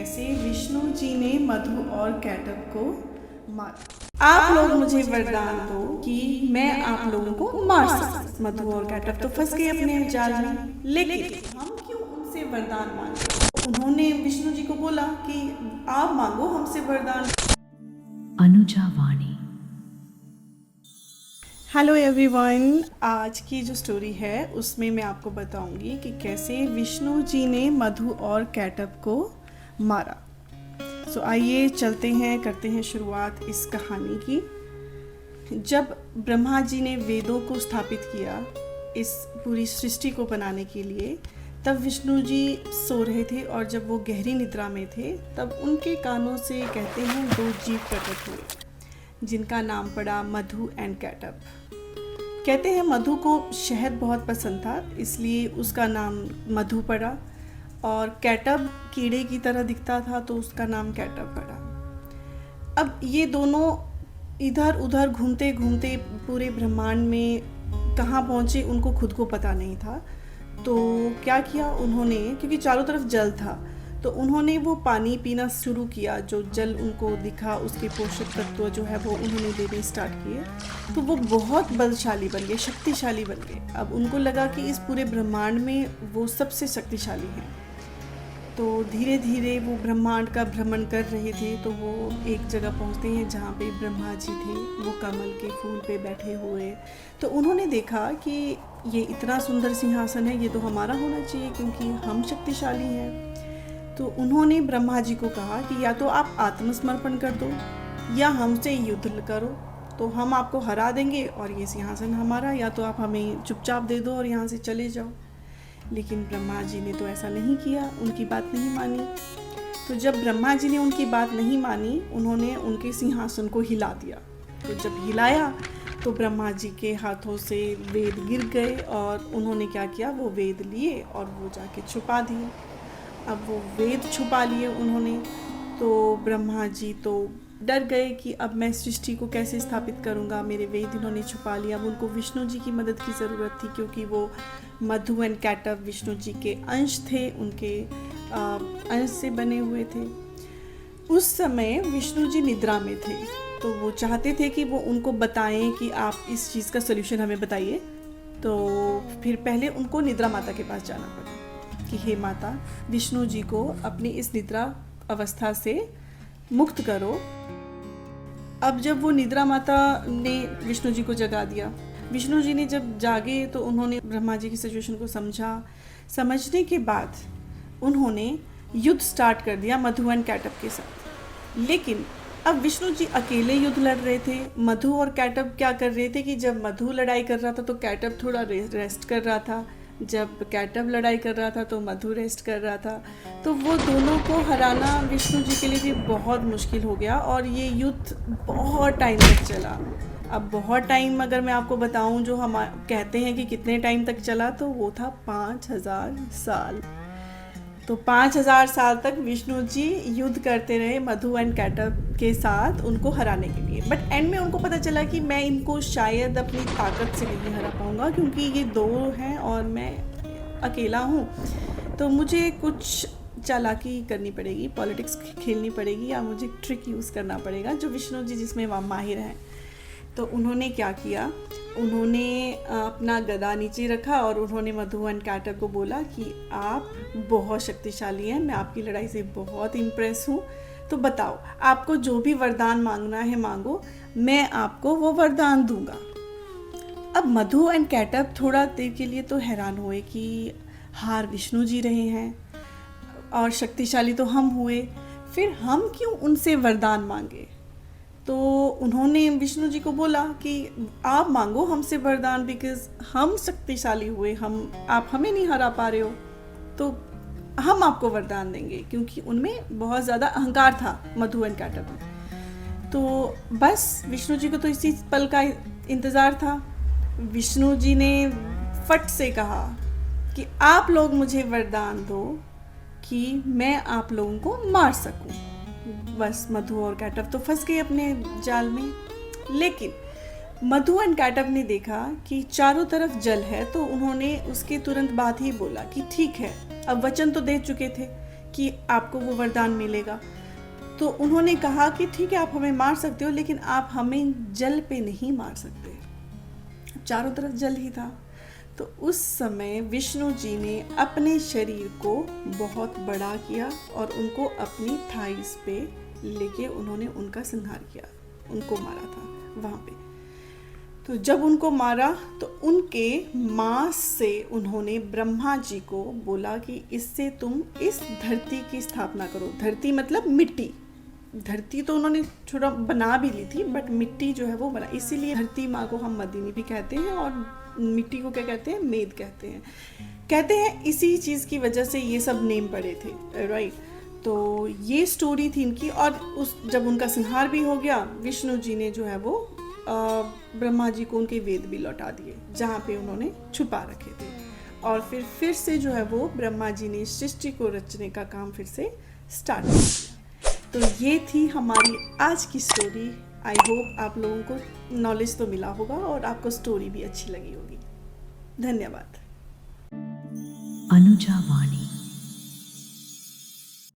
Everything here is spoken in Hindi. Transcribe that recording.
कैसे विष्णु जी ने मधु और कैटब को मारा। आप लोग मुझे वरदान दो कि मैं आप लोगों को मार सकूं। मधु और कैटब तो फंस गए अपने जाल में, लेकिन हम क्यों उनसे वरदान मांगे। उन्होंने विष्णु जी को बोला कि आप मांगो हमसे वरदान। अनुजा वाणी। हेलो एवरीवन, आज की जो स्टोरी है उसमें मैं आपको बताऊंगी कि कैसे विष्णु जी ने मधु और कैटब को मारा। सो आइए चलते हैं, करते हैं शुरुआत इस कहानी की। जब ब्रह्मा जी ने वेदों को स्थापित किया इस पूरी सृष्टि को बनाने के लिए, तब विष्णु जी सो रहे थे और जब वो गहरी निद्रा में थे तब उनके कानों से कहते हैं दो जीव प्रकट हुए जिनका नाम पड़ा मधु एंड कैटब। कहते हैं मधु को शहद बहुत पसंद था, इसलिए उसका नाम मधु पड़ा, और कैटब कीड़े की तरह दिखता था तो उसका नाम कैटब पड़ा। अब ये दोनों इधर उधर घूमते घूमते पूरे ब्रह्मांड में कहाँ पहुँचे उनको खुद को पता नहीं था। तो क्या किया उन्होंने, क्योंकि चारों तरफ जल था, तो उन्होंने वो पानी पीना शुरू किया। जो जल उनको दिखा उसके पोषक तत्व जो है वो उन्होंने लेने स्टार्ट किए, तो वो बहुत बलशाली बन गए, शक्तिशाली बन गए। अब उनको लगा कि इस पूरे ब्रह्मांड में वो सबसे शक्तिशाली हैं। तो धीरे धीरे वो ब्रह्मांड का भ्रमण कर रहे थे, तो वो एक जगह पहुंचते हैं जहाँ पे ब्रह्मा जी थे, वो कमल के फूल पे बैठे हुए। तो उन्होंने देखा कि ये इतना सुंदर सिंहासन है, ये तो हमारा होना चाहिए क्योंकि हम शक्तिशाली हैं। तो उन्होंने ब्रह्मा जी को कहा कि या तो आप आत्मसमर्पण कर दो या हमसे युद्ध करो, तो हम आपको हरा देंगे और ये सिंहासन हमारा, या तो आप हमें चुपचाप दे दो और यहाँ से चले जाओ। लेकिन ब्रह्मा जी ने तो ऐसा नहीं किया, उनकी बात नहीं मानी। तो जब ब्रह्मा जी ने उनकी बात नहीं मानी, उन्होंने उनके सिंहासन को हिला दिया। तो जब हिलाया तो ब्रह्मा जी के हाथों से वेद गिर गए और उन्होंने क्या किया, वो वेद लिए और वो जाके छुपा दिए। अब वो वेद छुपा लिए उन्होंने, तो ब्रह्मा जी तो डर गए कि अब मैं सृष्टि को कैसे स्थापित करूँगा, मेरे वेद इन्होंने छुपा लिया। अब उनको विष्णु जी की मदद की ज़रूरत थी, क्योंकि वो मधु एंड कैटब विष्णु जी के अंश थे, उनके अंश से बने हुए थे। उस समय विष्णु जी निद्रा में थे, तो वो चाहते थे कि वो उनको बताएं कि आप इस चीज़ का सल्यूशन हमें बताइए। तो फिर पहले उनको निद्रा माता के पास जाना पड़ा कि हे माता, विष्णु जी को अपनी इस निद्रा अवस्था से मुक्त करो। अब जब वो निद्रा माता ने विष्णु जी को जगा दिया, विष्णु जी ने जब जागे तो उन्होंने ब्रह्मा जी की सिचुएशन को समझा। समझने के बाद उन्होंने युद्ध स्टार्ट कर दिया मधु एंड कैटब के साथ। लेकिन अब विष्णु जी अकेले युद्ध लड़ रहे थे। मधु और कैटब क्या कर रहे थे कि जब मधु लड़ाई कर रहा था तो कैटब थोड़ा रेस्ट कर रहा था, जब कैटब लड़ाई कर रहा था तो मधु रेस्ट कर रहा था। तो वो दोनों को हराना विष्णु जी के लिए भी बहुत मुश्किल हो गया और ये युद्ध बहुत टाइम तक चला। अब बहुत टाइम अगर मैं आपको बताऊं, जो हम कहते हैं कि कितने टाइम तक चला, तो वो था 5000 साल। तो 5000 साल तक विष्णु जी युद्ध करते रहे मधु एंड कैटब के साथ उनको हराने के लिए। बट एंड में उनको पता चला कि मैं इनको शायद अपनी ताकत से नहीं हरा पाऊँगा, क्योंकि ये दो हैं और मैं अकेला हूँ। तो मुझे कुछ चालाकी करनी पड़ेगी, पॉलिटिक्स खेलनी पड़ेगी, या मुझे ट्रिक यूज़ करना पड़ेगा, जो विष्णु जी जिसमें माहिर हैं। तो उन्होंने क्या किया, उन्होंने अपना गदा नीचे रखा और उन्होंने मधु एंड कैटब को बोला कि आप बहुत शक्तिशाली हैं, मैं आपकी लड़ाई से बहुत इम्प्रेस हूँ, तो बताओ आपको जो भी वरदान मांगना है मांगो, मैं आपको वो वरदान दूंगा। अब मधु एंड कैटब थोड़ा देर के लिए तो हैरान हुए कि हार विष्णु जी रहे हैं और शक्तिशाली तो हम हुए, फिर हम क्यों उनसे वरदान मांगे। तो उन्होंने विष्णु जी को बोला कि आप मांगो हमसे वरदान, बिकॉज हम शक्तिशाली हुए, आप हमें नहीं हरा पा रहे हो, तो हम आपको वरदान देंगे, क्योंकि उनमें बहुत ज़्यादा अहंकार था मधु एंड कैटब में। तो बस विष्णु जी को तो इसी पल का इंतज़ार था। विष्णु जी ने फट से कहा कि आप लोग मुझे वरदान दो कि मैं आप लोगों को मार सकूं। बस मधु और कैटब तो फंस गए अपने जाल में। लेकिन मधु एंड कैटब ने देखा कि चारों तरफ जल है, तो उन्होंने उसके तुरंत बाद ही बोला कि ठीक है, अब वचन तो दे चुके थे कि आपको वो वरदान मिलेगा। तो उन्होंने कहा कि ठीक है, आप हमें मार सकते हो, लेकिन आप हमें जल पे नहीं मार सकते। चारों तरफ जल ही था। तो उस समय विष्णु जी ने अपने शरीर को बहुत बड़ा किया और उनको अपनी थाइस पे लेके उन्होंने उनका संहार किया, उनको मारा था वहाँ पे। तो जब उनको मारा तो उनके मांस से उन्होंने ब्रह्मा जी को बोला कि इससे तुम इस धरती की स्थापना करो। धरती मतलब मिट्टी। धरती तो उन्होंने थोड़ा बना भी ली थी, बट मिट्टी जो है वो बना, इसीलिए धरती माँ को हम मदिनी भी कहते हैं और मिट्टी को क्या कहते हैं, मेद कहते हैं इसी चीज़ की वजह से ये सब नेम पड़े थे, राइट। तो ये स्टोरी थी इनकी। और जब उनका संहार भी हो गया, विष्णु जी ने जो है वो ब्रह्मा जी को उनके वेद भी लौटा दिए जहाँ पे उन्होंने छुपा रखे थे। और फिर से जो है वो ब्रह्मा जी ने सृष्टि को रचने का काम फिर से स्टार्ट किया। तो ये थी हमारी आज की स्टोरी। आई होप आप लोगों को नॉलेज तो मिला होगा और आपको स्टोरी भी अच्छी लगी होगी। धन्यवाद। अनुजा वाणी।